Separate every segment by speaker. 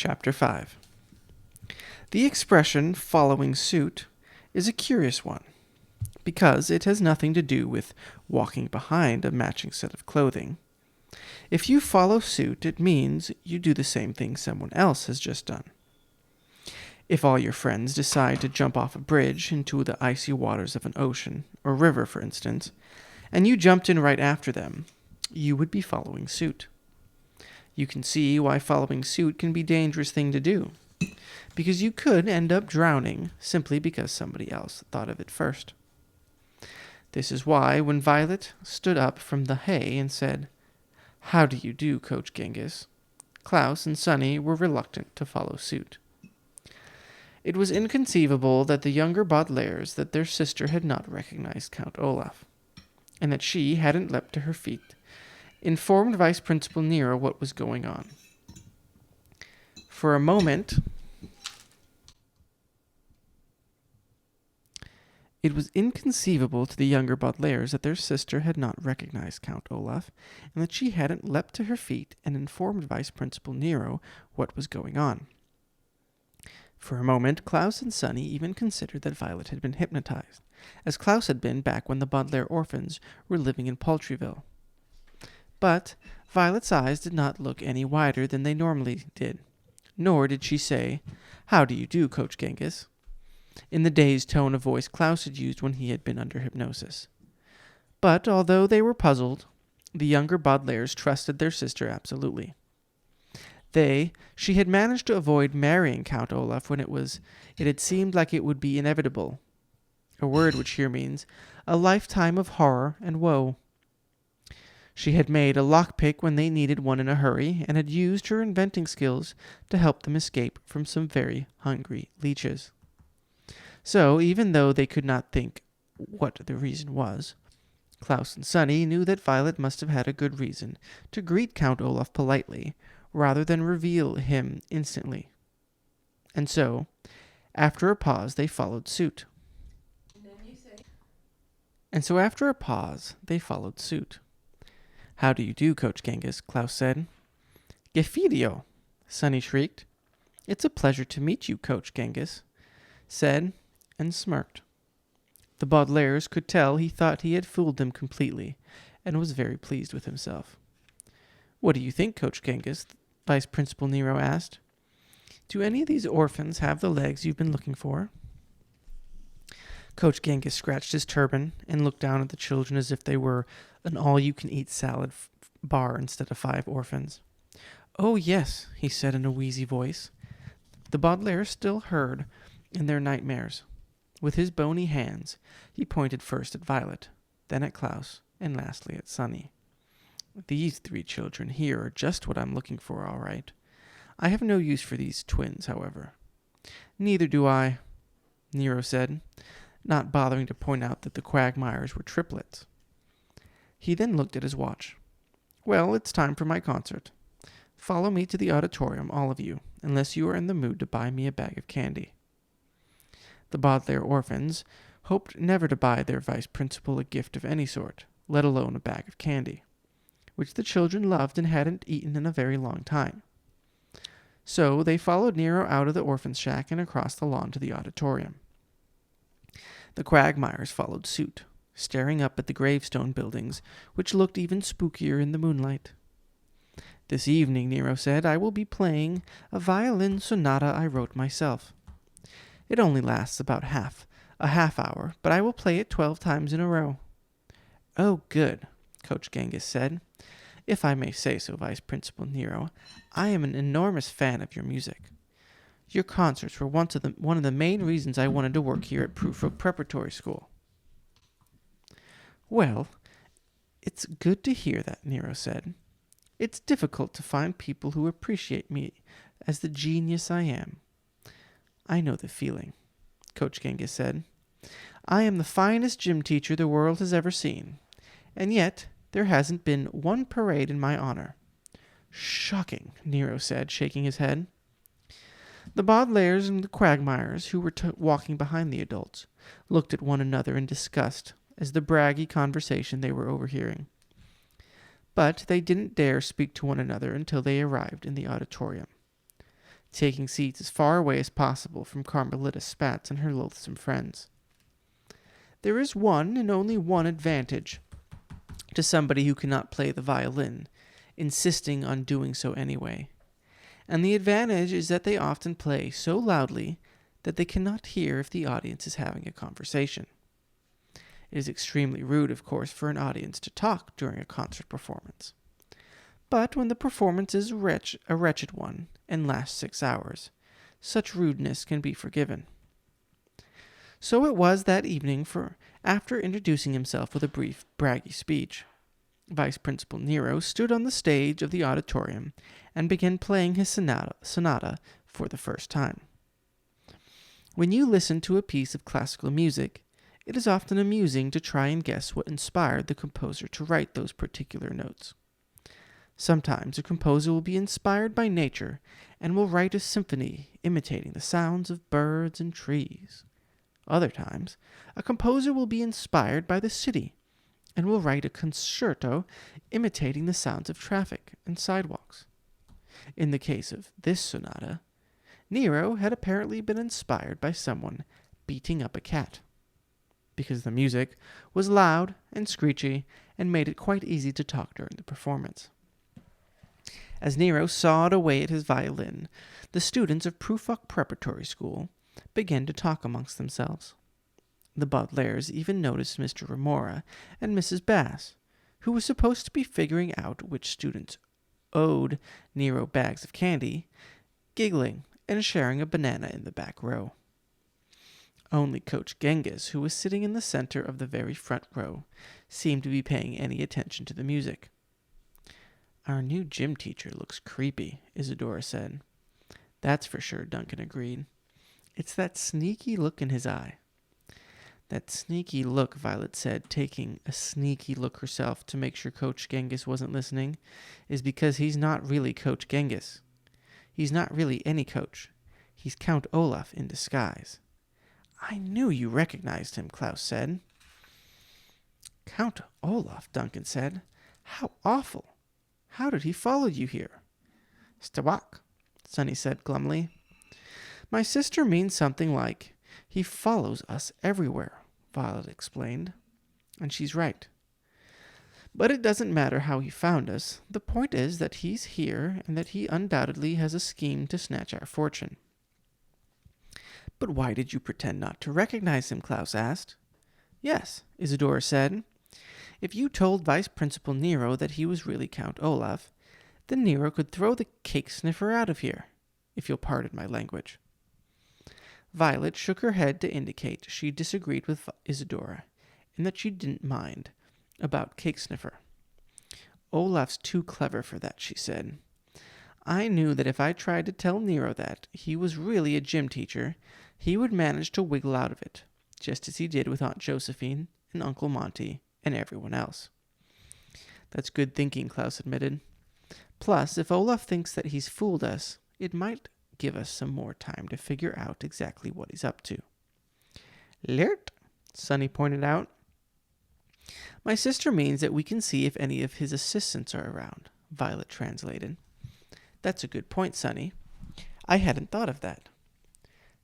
Speaker 1: Chapter 5. The expression following suit is a curious one, because it has nothing to do with walking behind a matching set of clothing. If you follow suit, it means you do the same thing someone else has just done. If all your friends decide to jump off a bridge into the icy waters of an ocean, or river for instance, and you jumped in right after them, you would be following suit. You can see why following suit can be a dangerous thing to do, because you could end up drowning simply because somebody else thought of it first. This is why when Violet stood up from the hay and said, "How do you do, Coach Genghis?" Klaus and Sonny were reluctant to follow suit. It was inconceivable that the younger Baudelaires that their sister had not recognized Count Olaf, and that she hadn't leapt to her feet, informed Vice Principal Nero what was going on. For a moment, it was inconceivable to the younger Baudelaires that their sister had not recognized Count Olaf, and that she hadn't leapt to her feet and informed Vice Principal Nero what was going on. For a moment, Klaus and Sonny even considered that Violet had been hypnotized, as Klaus had been back when the Baudelaire orphans were living in Poultryville. But Violet's eyes did not look any wider than they normally did, nor did she say, "How do you do, Coach Genghis?" in the dazed tone of voice Klaus had used when he had been under hypnosis. But although they were puzzled, the younger Baudelaires trusted their sister absolutely. She had managed to avoid marrying Count Olaf when it had seemed like it would be inevitable, a word which here means a lifetime of horror and woe. She had made a lockpick when they needed one in a hurry, and had used her inventing skills to help them escape from some very hungry leeches. So, even though they could not think what the reason was, Klaus and Sonny knew that Violet must have had a good reason to greet Count Olaf politely, rather than reveal him instantly. And so, after a pause, they followed suit. "How do you do, Coach Genghis?" Klaus said. "Gefidio," Sonny shrieked. "It's a pleasure to meet you, Coach Genghis," said, and smirked. The Baudelaires could tell he thought he had fooled them completely, and was very pleased with himself. "What do you think, Coach Genghis?" Vice Principal Nero asked. "Do any of these orphans have the legs you've been looking for?" Coach Genghis scratched his turban and looked down at the children as if they were an all-you-can-eat salad bar instead of 5 orphans. "Oh, yes," he said in a wheezy voice. The Baudelaires still heard in their nightmares. With his bony hands, he pointed first at Violet, then at Klaus, and lastly at Sonny. "These 3 children here are just what I'm looking for, all right. I have no use for these twins, however." "Neither do I," Nero said, not bothering to point out that the Quagmires were triplets. He then looked at his watch. "Well, it's time for my concert. Follow me to the auditorium, all of you, unless you are in the mood to buy me a bag of candy." The Baudelaire orphans hoped never to buy their vice principal a gift of any sort, let alone a bag of candy, which the children loved and hadn't eaten in a very long time. So they followed Nero out of the orphan's shack and across the lawn to the auditorium. The Quagmires followed suit, staring up at the gravestone buildings, which looked even spookier in the moonlight. "This evening," Nero said, "I will be playing a violin sonata I wrote myself. It only lasts about a half hour, but I will play it 12 times in a row." "Oh, good," Coach Genghis said. "If I may say so, Vice Principal Nero, I am an enormous fan of your music. Your concerts were one of the main reasons I wanted to work here at Prufrock Preparatory School." "Well, it's good to hear that," Nero said. "It's difficult to find people who appreciate me as the genius I am." "I know the feeling," Coach Genghis said. "I am the finest gym teacher the world has ever seen, and yet there hasn't been one parade in my honor." "Shocking," Nero said, shaking his head. The Baudelaires and the Quagmires, who were walking behind the adults, looked at one another in disgust as the braggy conversation they were overhearing. But they didn't dare speak to one another until they arrived in the auditorium. taking seats as far away as possible from Carmelita Spats and her loathsome friends. There is one and only one advantage to somebody who cannot play the violin, insisting on doing so anyway. And the advantage is that they often play so loudly that they cannot hear if the audience is having a conversation. It is extremely rude, of course, for an audience to talk during a concert performance. But when the performance is a wretched one and lasts 6 hours, such rudeness can be forgiven. So it was that evening, for after introducing himself with a brief, braggy speech, Vice Principal Nero stood on the stage of the auditorium and began playing his sonata for the first time. When you listen to a piece of classical music, it is often amusing to try and guess what inspired the composer to write those particular notes. Sometimes a composer will be inspired by nature and will write a symphony imitating the sounds of birds and trees. Other times, a composer will be inspired by the city and will write a concerto imitating the sounds of traffic and sidewalks. In the case of this sonata, Nero had apparently been inspired by someone beating up a cat, because the music was loud and screechy and made it quite easy to talk during the performance. As Nero sawed away at his violin, the students of Prufrock Preparatory School began to talk amongst themselves. The Baudelaires even noticed Mr. Remora and Mrs. Bass, who was supposed to be figuring out which students owed Nero bags of candy, giggling and sharing a banana in the back row. Only Coach Genghis, who was sitting in the center of the very front row, seemed to be paying any attention to the music. "Our new gym teacher looks creepy," Isadora said. "That's for sure," Duncan agreed. "It's that sneaky look in his eye." "That sneaky look," Violet said, taking a sneaky look herself to make sure Coach Genghis wasn't listening, "is because he's not really Coach Genghis. He's not really any coach. He's Count Olaf in disguise." "I knew you recognized him," Klaus said. "Count Olaf," Duncan said. "How awful. How did he follow you here?" "Stawak," Sunny said glumly. "My sister means something like, 'He follows us everywhere,'" Violet explained. "And she's right. But it doesn't matter how he found us. The point is that he's here and that he undoubtedly has a scheme to snatch our fortune." "But why did you pretend not to recognize him?" Klaus asked. "Yes," Isadora said. "If you told Vice Principal Nero that he was really Count Olaf, then Nero could throw the cake sniffer out of here, if you'll pardon my language." Violet shook her head to indicate she disagreed with Isadora, and that she didn't mind about cake sniffer. "Olaf's too clever for that," she said. "I knew that if I tried to tell Nero that he was really a gym teacher, he would manage to wiggle out of it, just as he did with Aunt Josephine and Uncle Monty and everyone else." "That's good thinking," Klaus admitted. "Plus, if Olaf thinks that he's fooled us, it might give us some more time to figure out exactly what he's up to." "Lirt," Sunny pointed out. "My sister means that we can see if any of his assistants are around," Violet translated. "That's a good point, Sunny. I hadn't thought of that."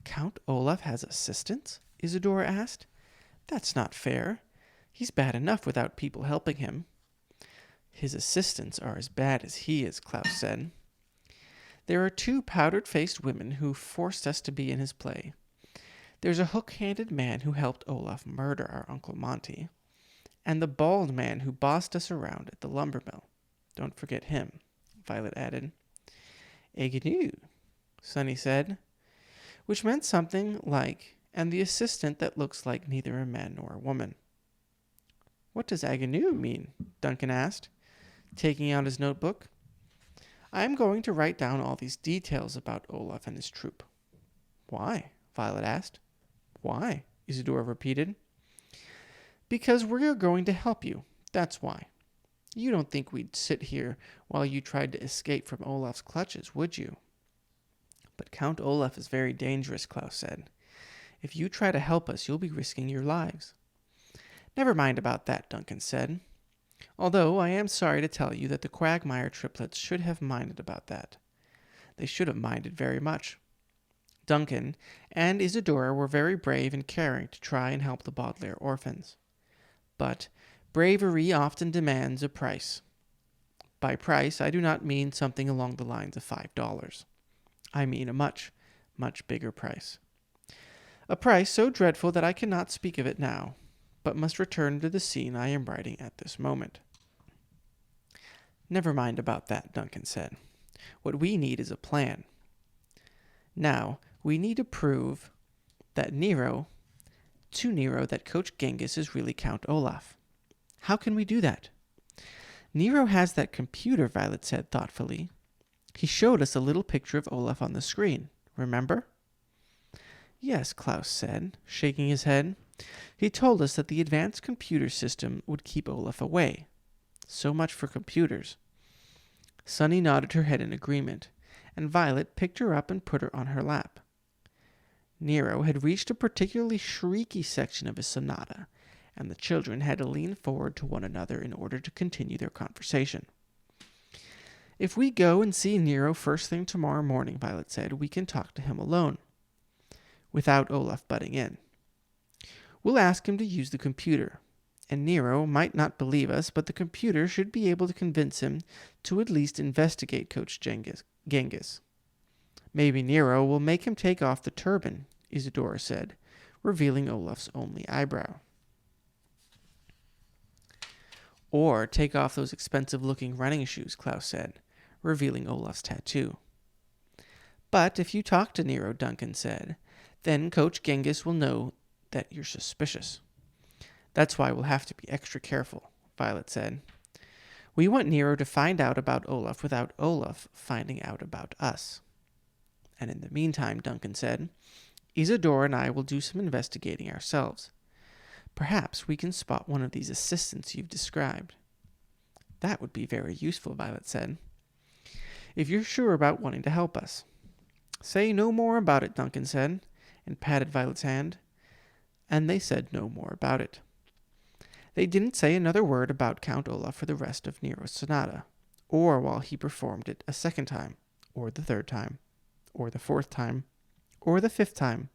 Speaker 1: "Count Olaf has assistants?" Isadora asked. "That's not fair. He's bad enough without people helping him." "His assistants are as bad as he is," Klaus said. "There are 2 powdered-faced women who forced us to be in his play. There's a hook-handed man who helped Olaf murder our Uncle Monty, and the bald man who bossed us around at the lumber mill. Don't forget him," Violet added. "Agnew," Sunny said, which meant something like, "and the assistant that looks like neither a man nor a woman." "What does agnew mean?" Duncan asked, taking out his notebook. "I am going to write down all these details about Olaf and his troupe." "Why?" Violet asked. "Why?" Isadora repeated. "Because we're going to help you. That's why. You don't think we'd sit here while you tried to escape from Olaf's clutches, would you?" "But Count Olaf is very dangerous," Klaus said. "If you try to help us, you'll be risking your lives." "Never mind about that," Duncan said. "Although I am sorry to tell you that the Quagmire triplets should have minded about that. They should have minded very much. Duncan and Isidora were very brave and caring to try and help the Baudelaire orphans. But bravery often demands a price. By price, I do not mean something along the lines of $5. I mean a much, much bigger price. A price so dreadful that I cannot speak of it now, but must return to the scene I am writing at this moment. Never mind about that, Duncan said. What we need is a plan. Now, we need to prove that Nero that Coach Genghis is really Count Olaf. How can we do that? Nero has that computer, Violet said thoughtfully. He showed us a little picture of Olaf on the screen, remember? Yes, Klaus said, shaking his head. He told us that the advanced computer system would keep Olaf away. So much for computers. Sunny nodded her head in agreement, and Violet picked her up and put her on her lap. Nero had reached a particularly shrieky section of his sonata, and the children had to lean forward to one another in order to continue their conversation. If we go and see Nero first thing tomorrow morning, Violet said, we can talk to him alone, without Olaf butting in. We'll ask him to use the computer, and Nero might not believe us, but the computer should be able to convince him to at least investigate Coach Genghis. Maybe Nero will make him take off the turban, Isidora said, revealing Olaf's only eyebrow. Or take off those expensive-looking running shoes, Klaus said, revealing Olaf's tattoo. But if you talk to Nero, Duncan said, then Coach Genghis will know that you're suspicious. That's why we'll have to be extra careful, Violet said. We want Nero to find out about Olaf without Olaf finding out about us. And in the meantime, Duncan said, Isidora and I will do some investigating ourselves. Perhaps we can spot one of these assistants you've described. That would be very useful, Violet said. If you're sure about wanting to help us. Say no more about it, Duncan said, and patted Violet's hand. And they said no more about it. They didn't say another word about Count Olaf for the rest of Nero's sonata, or while he performed it a second time, or the third time, or the fourth time, or the fifth time,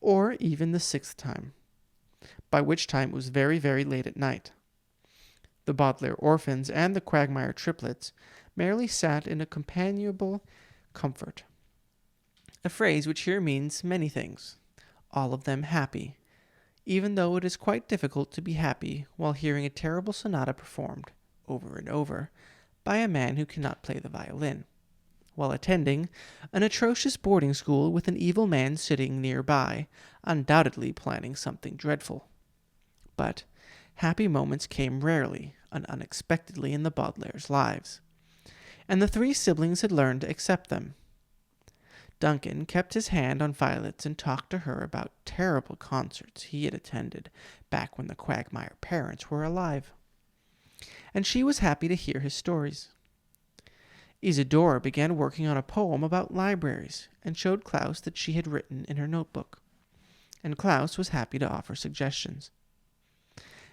Speaker 1: or even the sixth time, by which time it was very, very late at night. The Baudelaire orphans and the Quagmire triplets merely sat in a companionable comfort, a phrase which here means many things, all of them happy, even though it is quite difficult to be happy while hearing a terrible sonata performed, over and over, by a man who cannot play the violin, while attending an atrocious boarding school with an evil man sitting nearby, undoubtedly planning something dreadful. But happy moments came rarely and unexpectedly in the Baudelaires' lives, and the three siblings had learned to accept them. Duncan kept his hand on Violet's and talked to her about terrible concerts he had attended back when the Quagmire parents were alive, and she was happy to hear his stories. Isidora began working on a poem about libraries and showed Klaus that she had written in her notebook, and Klaus was happy to offer suggestions.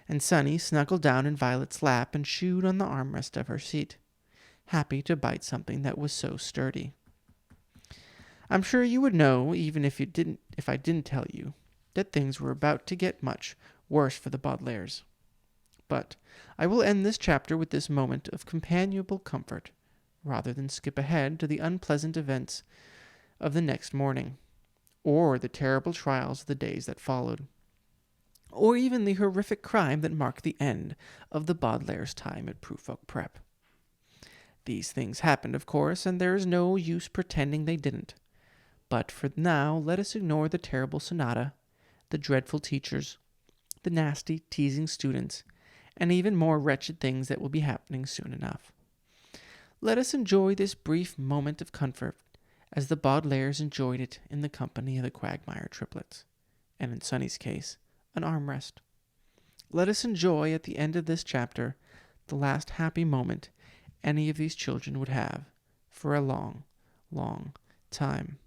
Speaker 1: And Sunny snuggled down in Violet's lap and chewed on the armrest of her seat, happy to bite something that was so sturdy. I'm sure you would know, even if I didn't tell you, that things were about to get much worse for the Baudelaires. But I will end this chapter with this moment of companionable comfort, rather than skip ahead to the unpleasant events of the next morning, or the terrible trials of the days that followed, or even the horrific crime that marked the end of the Baudelaires' time at Proof Oak Prep. These things happened, of course, and there is no use pretending they didn't. But for now, let us ignore the terrible sonata, the dreadful teachers, the nasty, teasing students, and even more wretched things that will be happening soon enough. Let us enjoy this brief moment of comfort as the Baudelaires enjoyed it in the company of the Quagmire triplets, and in Sunny's case, an armrest. Let us enjoy at the end of this chapter the last happy moment any of these children would have for a long, long time.